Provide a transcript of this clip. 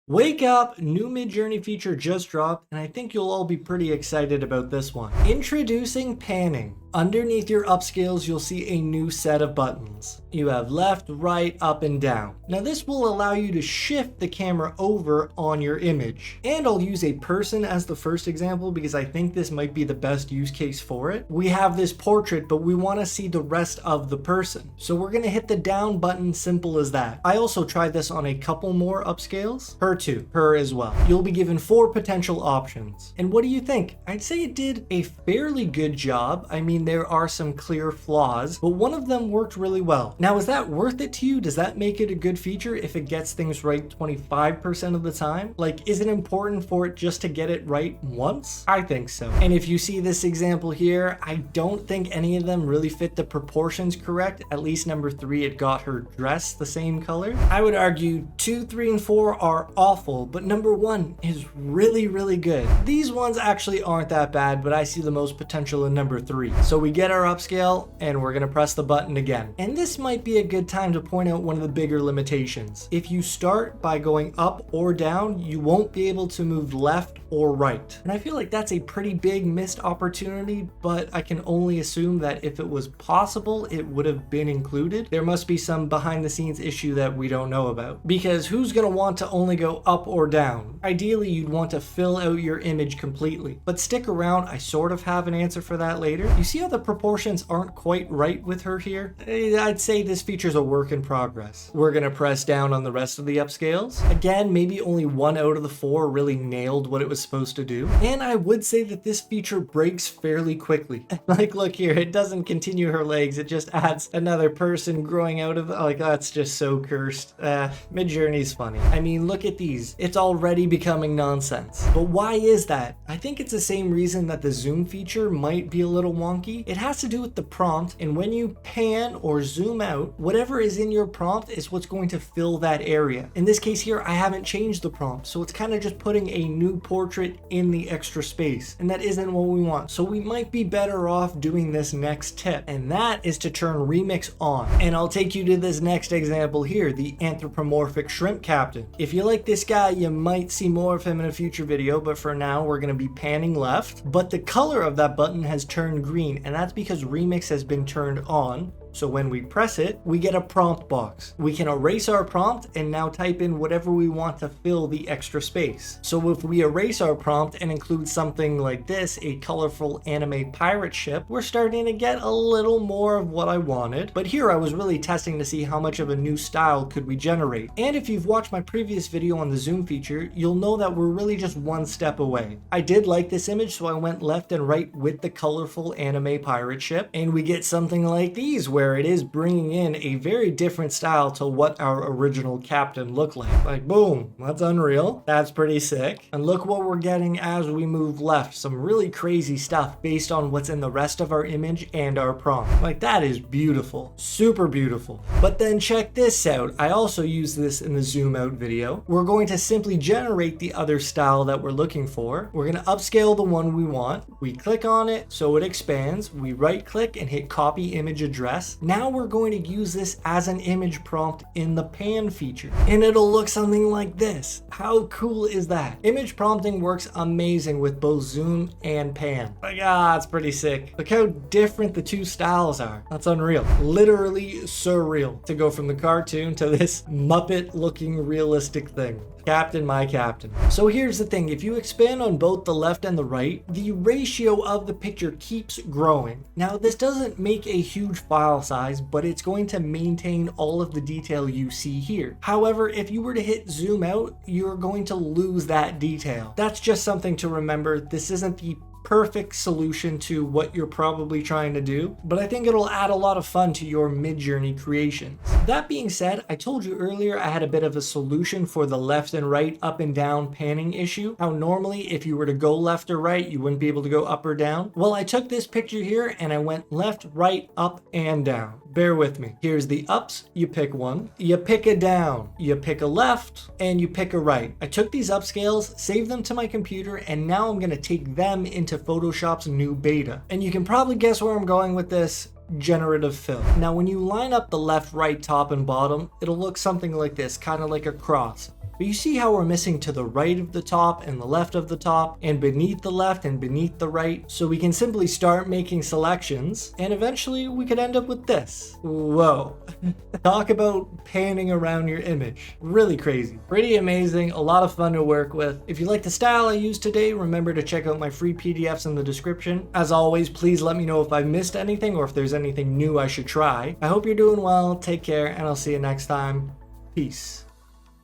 Wake up, new Midjourney feature just dropped, and I think you'll all be pretty excited about this one. Introducing panning. Underneath your upscales, you'll see a new set of buttons. You have left, right, up, and down. Now this will allow you to shift the camera over on your image. And I'll use a person as the first example because I think this might be the best use case for it. We have this portrait, but we want to see the rest of the person. So we're going to hit the down button, simple as that. I also tried this on a couple more upscales. Her too, her as well. You'll be given 4 potential options. And what do you think? I'd say it did a fairly good job. I mean, there are some clear flaws, but one of them worked really well. Now, is that worth it to you? Does that make it a good feature if it gets things right 25% of the time? Like, is it important for it just to get it right once? I think so. And if you see this example here, I don't think any of them really fit the proportions correct. At least number 3, it got her dress the same color. I would argue 2, 3, and 4 are awful, but number 1 is really, really good. These ones actually aren't that bad, but I see the most potential in number 3. So we get our upscale and we're gonna press the button again. And this might be a good time to point out one of the bigger limitations. If you start by going up or down, you won't be able to move left or right. And I feel like that's a pretty big missed opportunity, but I can only assume that if it was possible, it would have been included. There must be some behind the scenes issue that we don't know about. Because who's gonna want to only go up or down? Ideally, you'd want to fill out your image completely. But stick around, I sort of have an answer for that later. You see how the proportions aren't quite right with her here? I'd say this feature's a work in progress. We're gonna press down on the rest of the upscales. Again, maybe only 1 out of the 4 really nailed what it was supposed to do. And I would say that this feature breaks fairly quickly. Like, look here, it doesn't continue her legs, it just adds another person growing out of it. Like, that's just so cursed. Midjourney's funny. I mean, look at these. It's already becoming nonsense. But why is that? I think it's the same reason that the zoom feature might be a little wonky. It has to do with the prompt, and when you pan or zoom out, whatever is in your prompt is what's going to fill that area. In this case here, I haven't changed the prompt, so it's kind of just putting a new portrait in the extra space, and that isn't what we want. So we might be better off doing this next tip, and that is to turn remix on. And I'll take you to this next example here, the anthropomorphic shrimp captain. If you like this guy, you might see more of him in a future video, but for now we're going to be panning left. But the color of that button has turned green, and that's because remix has been turned on. So when we press it, we get a prompt box. We can erase our prompt and now type in whatever we want to fill the extra space. So if we erase our prompt and include something like this, a colorful anime pirate ship, we're starting to get a little more of what I wanted. But here I was really testing to see how much of a new style could we generate. And if you've watched my previous video on the zoom feature, you'll know that we're really just 1 step away. I did like this image, so I went left and right with the colorful anime pirate ship, and we get something like these, where it is bringing in a very different style to what our original captain looked like. Like, boom, that's unreal. That's pretty sick. And look what we're getting as we move left. Some really crazy stuff based on what's in the rest of our image and our prompt. Like, that is beautiful. Super beautiful. But then check this out. I also use this in the zoom out video. We're going to simply generate the other style that we're looking for. We're going to upscale the one we want. We click on it so it expands. We right click and hit copy image address. Now we're going to use this as an image prompt in the pan feature, and it'll look something like this. How cool is that? Image prompting works amazing with both zoom and pan. Like, it's pretty sick. Look how different the 2 styles are. That's unreal. Literally surreal to go from the cartoon to this Muppet looking realistic thing. Captain, my captain. So here's the thing, if you expand on both the left and the right, the ratio of the picture keeps growing. Now this doesn't make a huge file size, but it's going to maintain all of the detail you see here. However, if you were to hit zoom out, you're going to lose that detail. That's just something to remember. This isn't the perfect solution to what you're probably trying to do, but I think it'll add a lot of fun to your Midjourney creations. That being said, I told you earlier I had a bit of a solution for the left and right, up and down panning issue. How normally if you were to go left or right, you wouldn't be able to go up or down. Well, I took this picture here and I went left, right, up, and down. Bear with me. Here's the ups, you pick one, you pick a down, you pick a left, and you pick a right. I took these upscales, saved them to my computer, and now I'm gonna take them into Photoshop's new beta. And you can probably guess where I'm going with this. Generative fill. Now when you line up the left, right, top, and bottom, it'll look something like this, kind of like a cross. But you see how we're missing to the right of the top and the left of the top, and beneath the left and beneath the right? So we can simply start making selections, and eventually we could end up with this. Whoa. Talk about panning around your image. Really crazy. Pretty amazing, a lot of fun to work with. If you like the style I used today, remember to check out my free PDFs in the description. As always, please let me know if I missed anything or if there's anything new I should try. I hope you're doing well, take care, and I'll see you next time. Peace.